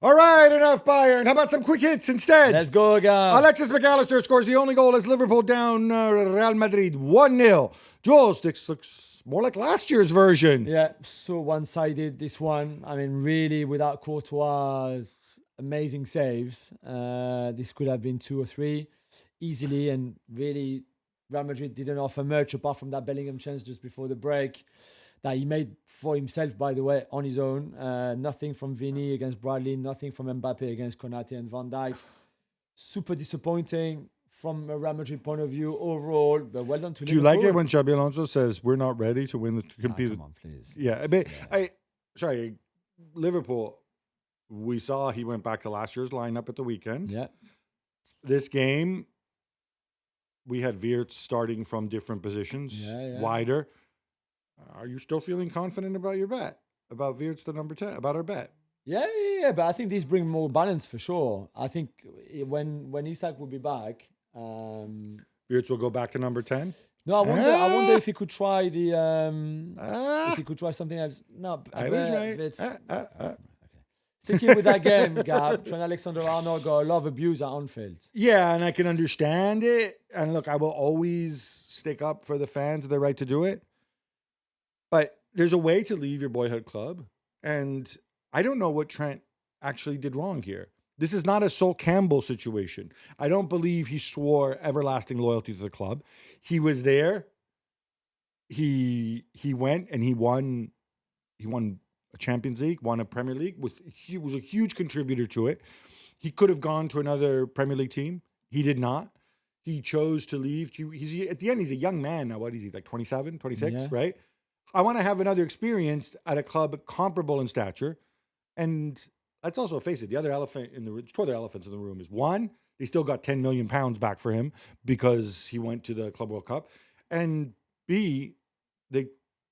All right, enough Bayern. How about some quick hits instead? Let's go, Gab. Alexis McAllister scores the only goal as Liverpool down Real Madrid 1-0. Jules, this looks more like last year's version. Yeah, so one-sided, this one. I mean, really, without Courtois' amazing saves, this could have been 2 or 3 easily. And really, Real Madrid didn't offer much apart from that Bellingham chance just before the break that he made for himself, by the way, on his own. Nothing from Vini against Bradley, nothing from Mbappe against Konate and Van Dijk. Super disappointing from a Real Madrid point of view overall, but well done to Do you like it when Xabi Alonso says we're not ready to win to compete? Come on, please. Yeah, Liverpool. We saw he went back to last year's lineup at the weekend. Yeah. This game, we had Wirtz starting from different positions, wider. Are you still feeling confident about your bet? About Wirtz, the number 10, about our bet? Yeah, but I think these bring more balance for sure. I think when Isak will be back, Wirtz will go back to number 10. No, I wonder if he could try if he could try something else. No, I was right. Sticking with that game, Gab, Trent Alexander-Arnold got a lot of abuse at Anfield. Yeah, and I can understand it. And look, I will always stick up for the fans, their right to do it. But there's a way to leave your boyhood club. And I don't know what Trent actually did wrong here. This is not a Sol Campbell situation. I don't believe he swore everlasting loyalty to the club. He was there. He went and he won a Champions League, won a Premier League. He was a huge contributor to it. He could have gone to another Premier League team. He did not. He chose to leave. At the end, he's a young man now. What is he, like 27, 26, right? I want to have another experience at a club comparable in stature. And let's also face it, the other elephant in the two other elephants in the room is one, they still got £10 million back for him because he went to the Club World Cup. And B, they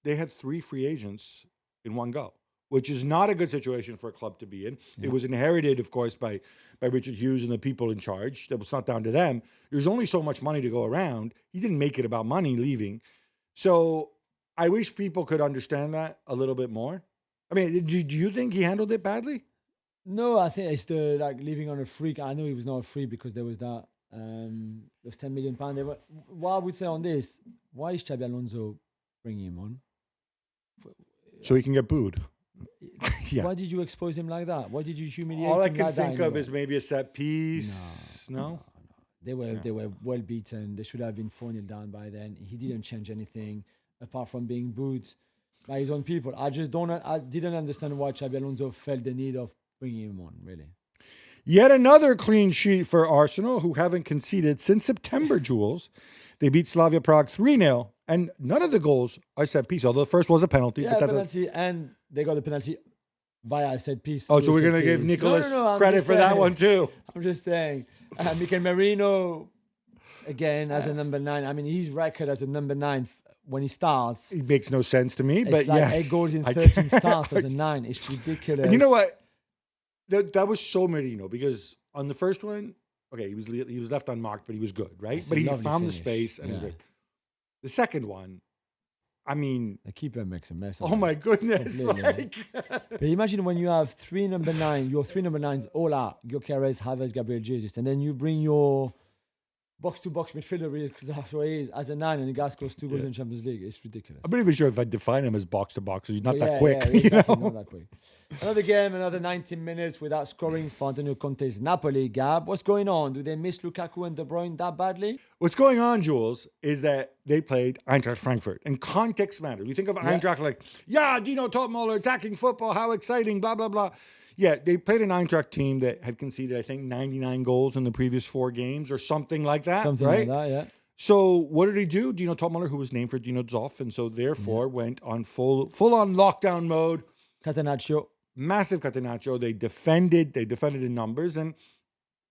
had 3 free agents in one go, which is not a good situation for a club to be in. Yeah. It was inherited, of course, by Richard Hughes and the people in charge. That was not down to them. There's only so much money to go around. He didn't make it about money leaving. So I wish people could understand that a little bit more. I mean, do you think he handled it badly? No, I think it's the leaving on a free. I know he was not free because there was that those £10 million. What I would say on this, why is Xabi Alonso bringing him on? So he can get booed. Yeah. Why did you expose him like that? Why did you humiliate him? All I can think of is maybe a set piece. No. They were well beaten. They should have been 4-0 down by then. He didn't change anything apart from being booed by his own people. I didn't understand why Xabi Alonso felt the need of bringing him on, really. Yet another clean sheet for Arsenal, who haven't conceded since September, Jules. They beat Slavia Prague 3-0, and none of the goals are set piece, although the first was a penalty. Yeah, penalty, and they got the penalty via a set piece. Oh, so we're going to give Nicholas credit for that one too. I'm just saying. Mikel Merino, again, as a number 9. I mean, his record as a number 9 when he starts. It makes no sense to me, but like yes. 8 goals in 13 starts as a 9. It's ridiculous. And you know what? That was so Merino, because on the first one, okay, he was left unmarked, but he was good, right? But he found the space and was great. The second one, I mean, the keeper makes a mess. Oh my goodness! But imagine when you have 3 number 9, your 3 number 9s all out, Gyökeres, Havertz, Gabriel Jesus, and then you bring your box-to-box midfielder, because that's what he is, as a 9, and the guy scores 2 goals in Champions League. It's ridiculous. I'm not even sure if I'd define him as box-to-box, because he's not that quick. Yeah, exactly, not that quick. Another game, another 19 minutes without scoring for Antonio Conte's Napoli. Gab, what's going on? Do they miss Lukaku and De Bruyne that badly? What's going on, Jules, is that they played Eintracht Frankfurt. And context matters. You think of Eintracht like, Dino Topmuller, attacking football, how exciting, blah, blah, blah. Yeah, they played an Eintracht team that had conceded, I think, 99 goals in the previous 4 games or something like that. Something right? like that, yeah. So what did he do? Dino Topmuller, who was named for Dino Zoff, and so therefore went on full-on lockdown mode. Catenaccio. Massive Catenaccio. They defended in numbers, and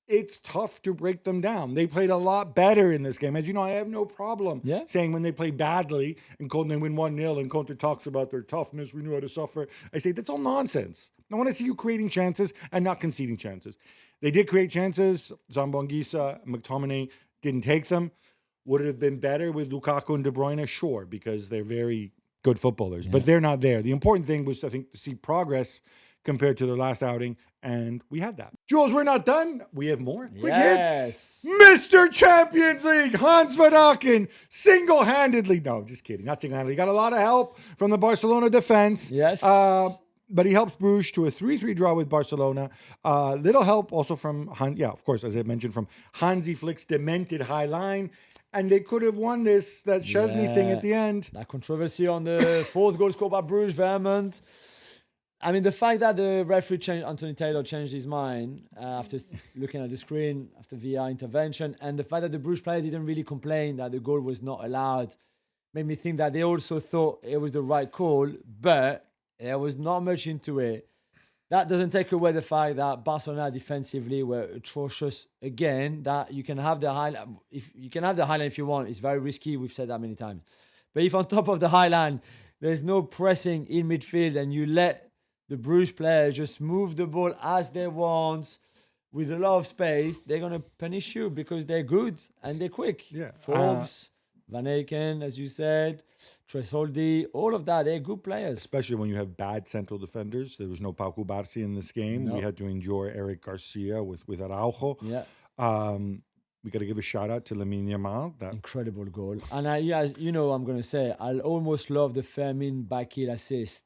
it's tough to break them down. They played a lot better in this game. As you know, I have no problem saying when they play badly and they win 1-0 and Conte talks about their toughness, we knew how to suffer. I say, that's all nonsense. I want to see you creating chances and not conceding chances. They did create chances. Zambonggisa, McTominay didn't take them. Would it have been better with Lukaku and De Bruyne? Sure, because they're very good footballers. But they're not there. The important thing was, I think, to see progress compared to their last outing, and we had that. Jules, we're not done. We have more. Quick Yes. hits. Mr. Champions League, Hans Van Aken, single-handedly. No, just kidding. Not single-handedly. He got a lot of help from the Barcelona defense. Yes. But he helps Bruges to a 3-3 draw with Barcelona. Little help also from, of course, as I mentioned, from Hansi Flick's demented high line. And they could have won this, that Szczesny thing at the end. That controversy on the fourth goal scored by Bruges, vehement. I mean, the fact that the referee Anthony Taylor changed his mind after looking at the screen, after VAR intervention, and the fact that the Bruges player didn't really complain that the goal was not allowed, made me think that they also thought it was the right call, but there was not much into it. That doesn't take away the fact that Barcelona defensively were atrocious again. That you can have the highlight, if you want. It's very risky. We've said that many times. But if on top of the highline there's no pressing in midfield and you let the Bruges players just move the ball as they want with a lot of space, they're gonna punish you because they're good and they're quick. Yeah. Forbes, Van Aken, as you said, Tresoldi, all of that, they're good players. Especially when you have bad central defenders. There was no Pau Cubarsí in this game. No. We had to endure Eric Garcia with Araujo. Yeah. We got to give a shout out to Lamine Yamal. That Incredible goal. And you know, I'm going to say, I'll almost love the Fermin Bakil assist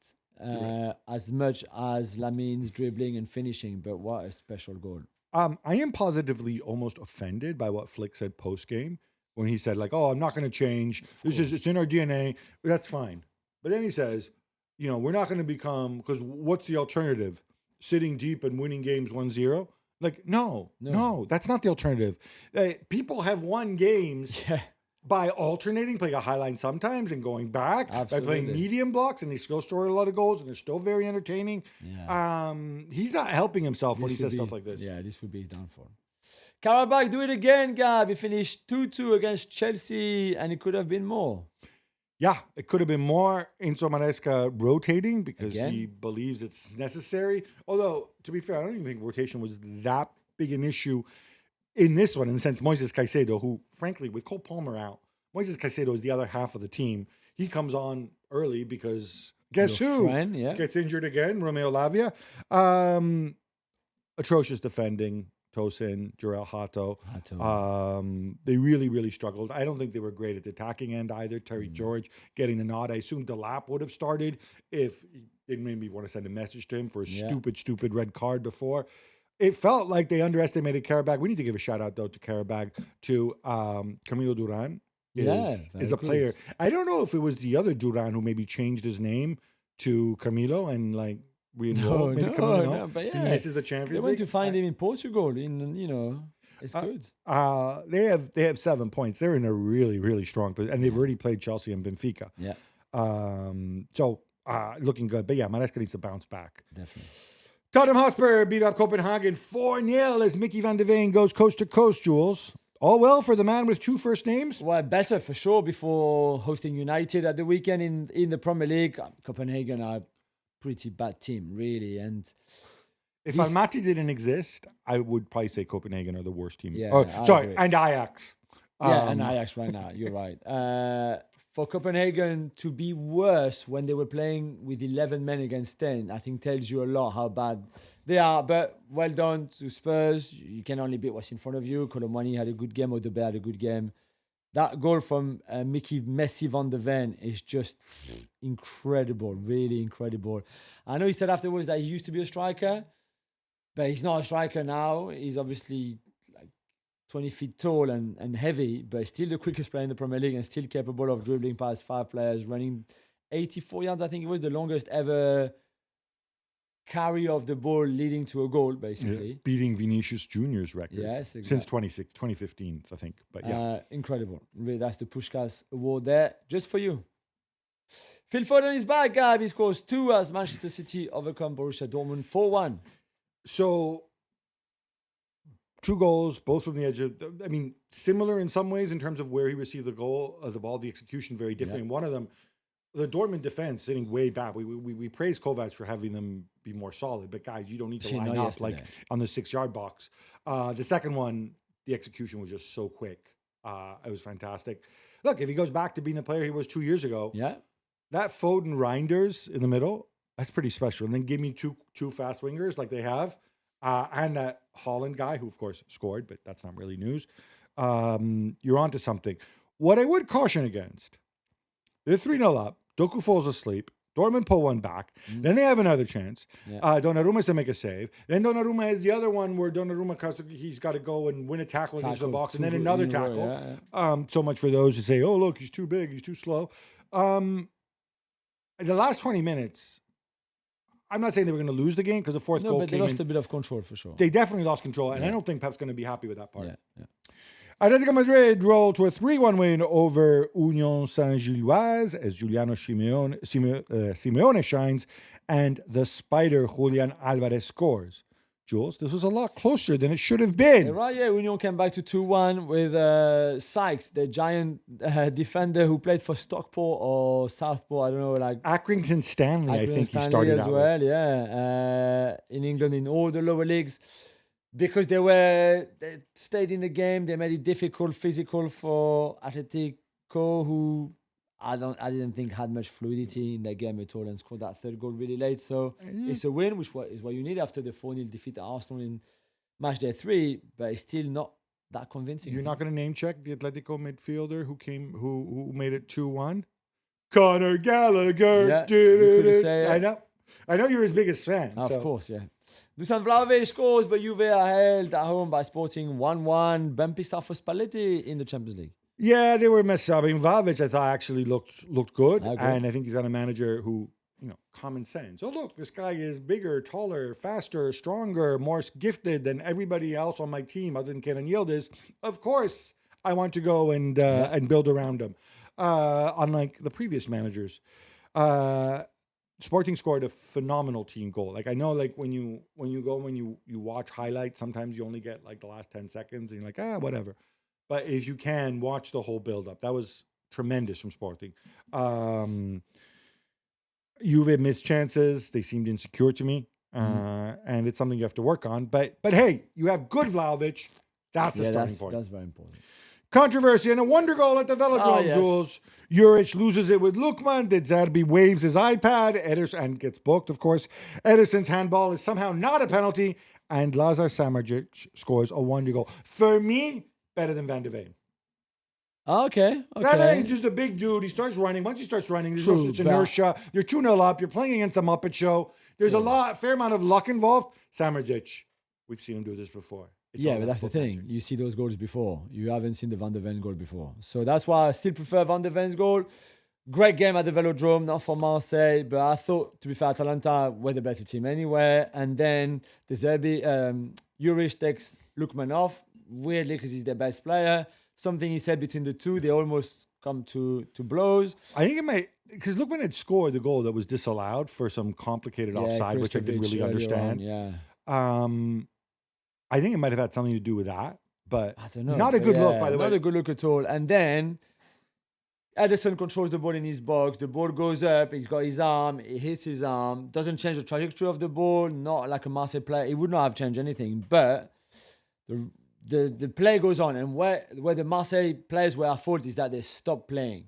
as much as Lamine's dribbling and finishing, but what a special goal. I am positively almost offended by what Flick said post-game when he said, like, oh, I'm not going to change. It's in our DNA. That's fine. But then he says, you know, we're not going to become, because what's the alternative? Sitting deep and winning games 1-0? Like, no, that's not the alternative. People have won games by alternating, playing a high line sometimes and going back, by playing medium blocks, and they still score a lot of goals, and they're still very entertaining. Yeah. He's not helping himself when he says stuff like this. Yeah, this would be his downfall. Qarabag, do it again, Gab. He finished 2-2 against Chelsea, and it could have been more. Yeah, it could have been more. Enzo Maresca rotating because he believes it's necessary. Although, to be fair, I don't even think rotation was that big an issue in this one, in the sense Moises Caicedo, who, frankly, with Cole Palmer out, Moises Caicedo is the other half of the team. He comes on early because guess who gets injured again? Romeo Lavia. Atrocious defending. Tosin, Jarell Hato. They really, really struggled. I don't think they were great at the attacking end either. Terry George getting the nod. I assume Delap would have started if they maybe want to send a message to him for a stupid red card before. It felt like they underestimated Qarabag. We need to give a shout out, though, to Qarabag, to Camilo Duran. Is a player. I don't know if it was the other Duran who maybe changed his name to Camilo and like re-enrolled. No, but he misses the Champions League. They went to find him in Portugal. It's good. They have 7 points. They're in a really, really strong position, and they've already played Chelsea and Benfica. Yeah. Looking good. But yeah, Maresca needs to bounce back. Definitely. Tottenham Hotspur beat up Copenhagen 4-0 as Mickey van de Ven goes coast to coast, Jules. All well for the man with 2 first names? Well, better for sure before hosting United at the weekend in the Premier League. Copenhagen are a pretty bad team, really. And if Almaty didn't exist, I would probably say Copenhagen are the worst team. Yeah, and Ajax. And Ajax right now. You're right. For Copenhagen to be worse when they were playing with 11 men against 10, I think tells you a lot how bad they are. But well done to Spurs. You can only beat what's in front of you. Colomwani had a good game. Odegaard had a good game. That goal from Mickey Messi van de Ven is just incredible, really incredible. I know he said afterwards that he used to be a striker, but he's not a striker now. He's obviously 20 feet tall and heavy, but still the quickest player in the Premier League and still capable of dribbling past 5 players, running 84 yards. I think it was the longest ever carry of the ball leading to a goal, basically. Yeah, beating Vinicius Junior's record. Yes, exactly. Since 2015, I think. But yeah. Incredible. Really, that's the Puskás award there, just for you. Phil Foden is back, Gab. He scores 2 as Manchester City overcome Borussia Dortmund 4-1. So 2 goals, both from the edge of, similar in some ways in terms of where he received the goal, as of all the execution, very different. One of them, the Dortmund defense sitting way back. We praise Kovacs for having them be more solid, but guys, you don't need to line up like on the 6-yard box. The second one, the execution was just so quick. It was fantastic. Look, if he goes back to being the player he was 2 years ago, that Foden Reinders in the middle, That's pretty special. And then give me two fast wingers like they have, and that Holland guy who, of course, scored, but that's not really news. You're onto something. What I would caution against, they're 3-0 up. Doku falls asleep. Dortmund pull one back. Then they have another chance. Donnaruma's to make a save. Then Donnarumma has the other one where Donnarumma, he's got to go and win a tackle against the box, and then another tackle. So much for those who say, oh, look, he's too big, he's too slow. In the last 20 minutes, I'm not saying they were going to lose the game because the fourth goal but they lost a bit of control for sure. They definitely lost control, and I don't think Pep's going to be happy with that part. Yeah. Atletico Madrid rolled to a 3-1 win over Union Saint-Gilloise as Giuliano Simeone shines and the Spider Julian Alvarez scores. Jules, this was a lot closer than it should have been. Union came back to 2-1 with Sykes, the giant defender who played for Stockport or Southport, I don't know, like Accrington Stanley, I think he started as out well, with. in England, in all the lower leagues. Because they stayed in the game, they made it difficult, physical for Atletico, who I didn't think had much fluidity in that game at all, and scored that third goal really late. So it's a win, which is what you need after the 4-0 defeat at Arsenal in match day 3, but it's still not that convincing. You're not going to name check the Atletico midfielder who made it 2-1? Conor Gallagher. Yeah, I know you're his biggest fan. Of course, yeah. Dusan Vlahovic scores, but Juve are held at home by Sporting 1-1. Ben pissed off for Spalletti in the Champions League. Yeah, they were messed up. I mean, Vlahovic, I thought, actually looked good. And I think he's got a manager who, common sense. Oh, look, this guy is bigger, taller, faster, stronger, more gifted than everybody else on my team other than Kenan Yildiz. Of course, I want to go and build around him. Unlike the previous managers. Sporting scored a phenomenal team goal. Like, I know, like, when you watch highlights, sometimes you only get like the last 10 seconds and you're like, whatever. But if you can, watch the whole build-up. That was tremendous from Sporting. Juve missed chances. They seemed insecure to me. And it's something you have to work on. But hey, you have good Vlahovic. That's a starting point. That's very important. Controversy and a wonder goal at the Velodrome, Jules. Juric loses it with Lukman. De Zerbi waves his iPad. Ederson gets booked, of course. Ederson's handball is somehow not a penalty. And Lazar Samardzic scores a wonder goal. For me, better than Van de Ven. Okay. He's just a big dude. He starts running. Once he starts running, it's inertia. You're 2-0 up. You're playing against the Muppet Show. There's a fair amount of luck involved. Samardzic, we've seen him do this before. But that's the thing. Magic. You see those goals before. You haven't seen the Van de Ven goal before. So that's why I still prefer Van de Ven's goal. Great game at the Velodrome, not for Marseille, but I thought, to be fair, Atalanta were the better team anyway. And then De Zerbi, Juric takes Lukman off, weirdly, because he's their best player. Something he said between the two, they almost come to blows. I think it might, because Lukman had scored the goal that was disallowed for some complicated offside, which I didn't really understand. I think it might have had something to do with that, but I don't know. Not a good look, by the way. Not a good look at all. And then Ederson controls the ball in his box. The ball goes up. He's got his arm. He hits his arm. Doesn't change the trajectory of the ball. Not like a Marseille player. He would not have changed anything. But the play goes on. And where the Marseille players were at fault is that they stopped playing.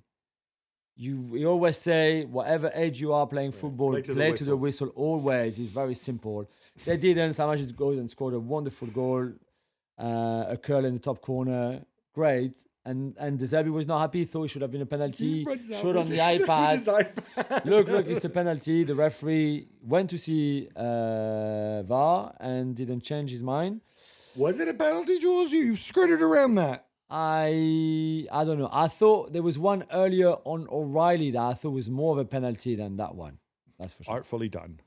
We always say, whatever age you are playing football, play to the whistle always. It's very simple. They didn't. Samardzic goes and scored a wonderful goal. A curl in the top corner. Great. And De Zerbi was not happy. Thought it should have been a penalty. Showed on the iPad. Look, it's a penalty. The referee went to see VAR and didn't change his mind. Was it a penalty, Jules? You skirted around that. I don't know. I thought there was one earlier on O'Reilly that I thought was more of a penalty than that one. That's for sure. Artfully done.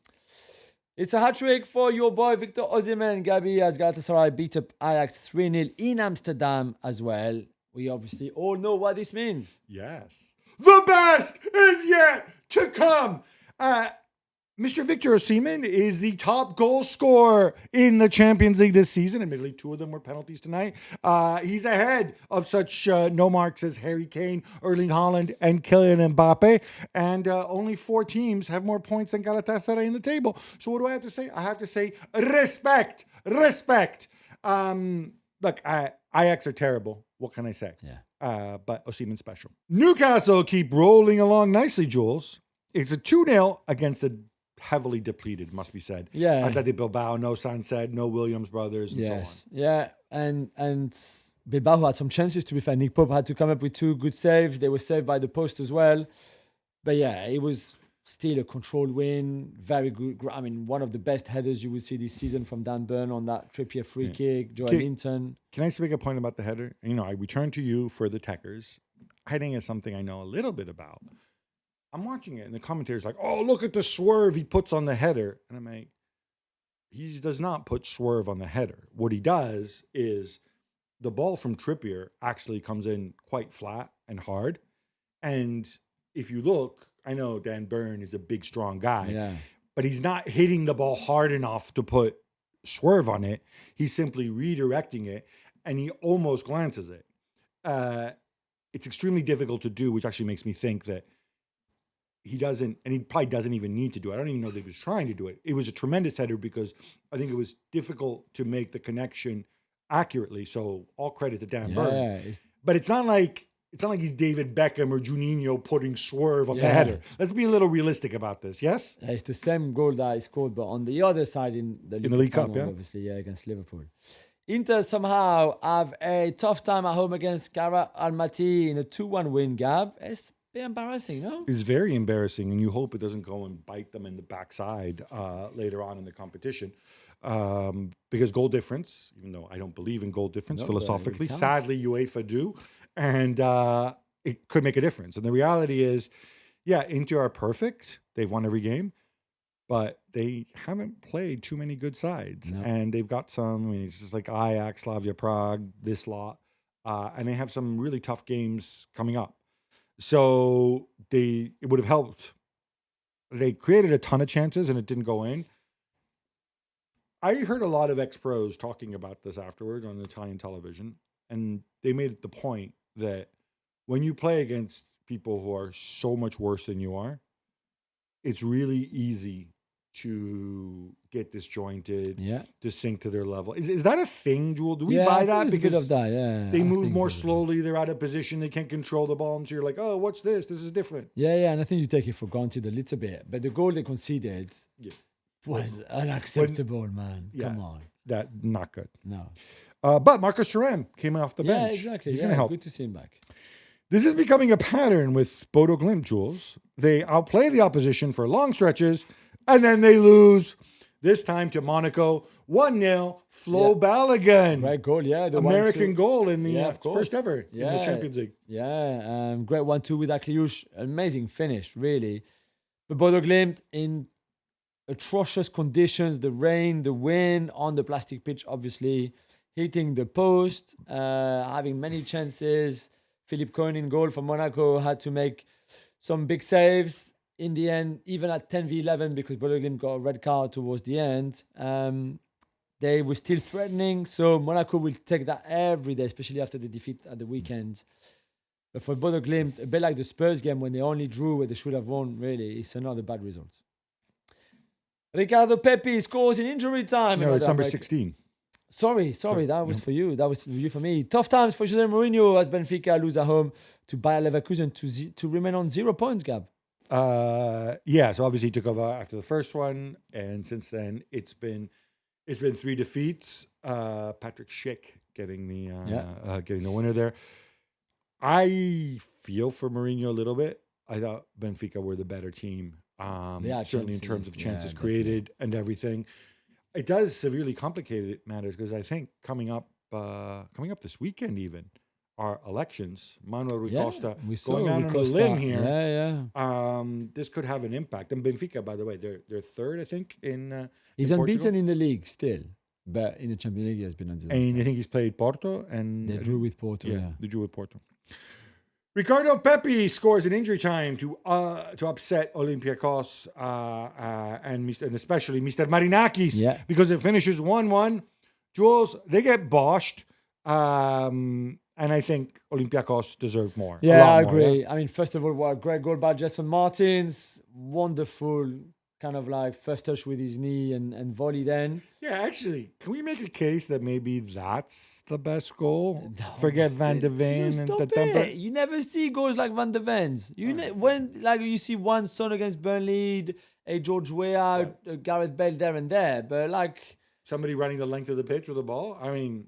It's a hat-trick for your boy Victor Osimhen. Gabi, as Galatasaray beat up Ajax 3-0 in Amsterdam as well. We obviously all know what this means. Yes. The best is yet to come. Mr. Victor Osimhen is the top goal scorer in the Champions League this season. Admittedly, 2 of them were penalties tonight. He's ahead of such no marks as Harry Kane, Erling Haaland, and Kylian Mbappe. And only 4 teams have more points than Galatasaray in the table. So what do I have to say? I have to say respect. Look, Ajax are terrible. What can I say? Yeah. But Osimhen's special. Newcastle keep rolling along nicely, Jules. It's a 2-0 against the heavily depleted, must be said. Yeah. Atletico Bilbao, no Sanchez, no Williams brothers, and so on. Yeah, and Bilbao had some chances, to be fair. Nick Pope had to come up with 2 good saves. They were saved by the post as well. But yeah, it was still a controlled win. Very good. I mean, one of the best headers you will see this season from Dan Burn on that Trippier free kick. Joel Linton. Can I just make a point about the header? I return to you for the techers. Heading is something I know a little bit about. I'm watching it, and the commentator's like, oh, look at the swerve he puts on the header. And I'm like, he does not put swerve on the header. What he does is the ball from Trippier actually comes in quite flat and hard. And if you look, I know Dan Burn is a big, strong guy, but he's not hitting the ball hard enough to put swerve on it. He's simply redirecting it, and he almost glances it. It's extremely difficult to do, which actually makes me think that he doesn't, and he probably doesn't even need to do it. I don't even know that he was trying to do it. It was a tremendous header because I think it was difficult to make the connection accurately. So all credit to Dan Burn. But it's not like he's David Beckham or Juninho putting swerve on the header. Let's be a little realistic about this. Yes, it's the same goal that he scored, but on the other side in the League Cup, obviously, against Liverpool. Inter somehow have a tough time at home against Kairat Almaty in a 2-1 win. Gab, it's a bit embarrassing, no? It's very embarrassing, and you hope it doesn't go and bite them in the backside later on in the competition. Because goal difference, even though I don't believe in goal difference philosophically, sadly UEFA do, and it could make a difference. And the reality is, Inter are perfect. They've won every game, but they haven't played too many good sides. And they've got some, it's just like Ajax, Slavia, Prague, this lot. And they have some really tough games coming up. So it would have helped. They created a ton of chances and it didn't go in. I heard a lot of ex-pros talking about this afterwards on Italian television, and they made the point that when you play against people who are so much worse than you are, it's really easy to get disjointed, to sink to their level. Is that a thing, Jewel? Do we buy that? Because they move more slowly, they're out of position, they can't control the ball, and so you're like, oh, what's this? This is different. And I think you take it for granted a little bit. But the goal they conceded was unacceptable, man. Come on. That not good. No. But Marcus Thuram came off the bench. Yeah, exactly. He's going to help. Good to see him back. This is becoming a pattern with Bodo Glimt, Jules. They outplay the opposition for long stretches, and then they lose. This time to Monaco, 1-0. Flo Balogun. Great goal, The American goal in the first ever in the Champions League. Great 1-2 with Akliouche. Amazing finish, really. But Bodo Glimt in atrocious conditions, the rain, the wind, on the plastic pitch, obviously, hitting the post, having many chances. Philippe Cohen in goal for Monaco had to make some big saves. In the end, even at 10v11, because Bodo Glimt got a red card towards the end, they were still threatening. So Monaco will take that every day, especially after the defeat at the weekend. But for Bodo Glimt, a bit like the Spurs game when they only drew where they should have won, really, it's another bad result. Ricardo Pepi scores in injury time. No, it's number 16. Sorry, that was for you. That was for you for me. Tough times for Jose Mourinho as Benfica lose at home to Bayer Leverkusen to remain on 0 points, Gab. So obviously he took over after the first one, and since then it's been 3 defeats. Patrick Schick getting the winner there. I feel for Mourinho a little bit. I thought Benfica were the better team. Certainly in terms of chances created and everything. It does severely complicate matters because I think coming up this weekend even are elections. Manuel Rui Costa going out on a limb here. This could have an impact. And Benfica, by the way, they're third, I think, in he's in unbeaten Portugal. in the league still, but in the Champions League he has been on disaster. And I think he's played Porto and they drew with Porto. They drew with Porto. Ricardo Pepi scores in injury time to upset Olympiacos and especially Mr. Marinakis because it finishes 1-1. Jules, they get boshed, and I think Olympiacos deserve more. I agree. I mean, first of all, what a great goal by Jason Martins. Wonderful kind of like first touch with his knee and volley then. Yeah, actually, can we make a case that maybe that's the best goal? No, Forget stop Van de it. Ven and Stop the temper. it. You never see goals like Van de Ven's. When like you see one Son against Burnley, a George Weah, Gareth Bale there and there, but like Somebody running the length of the pitch with the ball. I mean,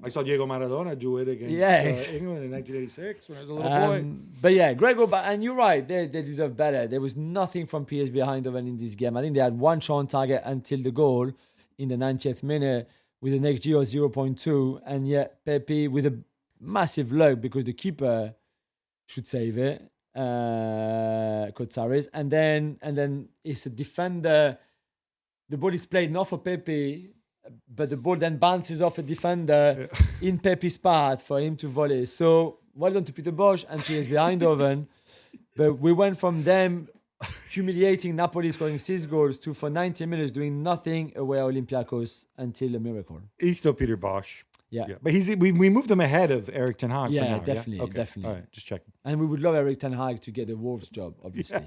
I saw Diego Maradona do it against England in 1986 when I was a little boy. But yeah, great goal. And you're right, they deserve better. There was nothing from PSV Eindhoven in this game. I think they had one shot on target until the goal in the 90th minute with an XG of 0.2. And yet Pepe with a massive luck because the keeper should save it, Kotsaris. And then it's a defender. The ball is played not for Pepe, but the ball then bounces off a defender in Pepe's path for him to volley. So well done to Peter Bosz and PSV Eindhoven. But we went from them humiliating Napoli scoring 6 goals to for 90 minutes doing nothing away Olympiacos until a miracle. He's still Peter Bosz. Yeah. But we moved him ahead of Eric Ten Hag. Yeah, for now, definitely, Okay. definitely. All right, just checking. And we would love Eric Ten Hag to get the Wolves job, obviously.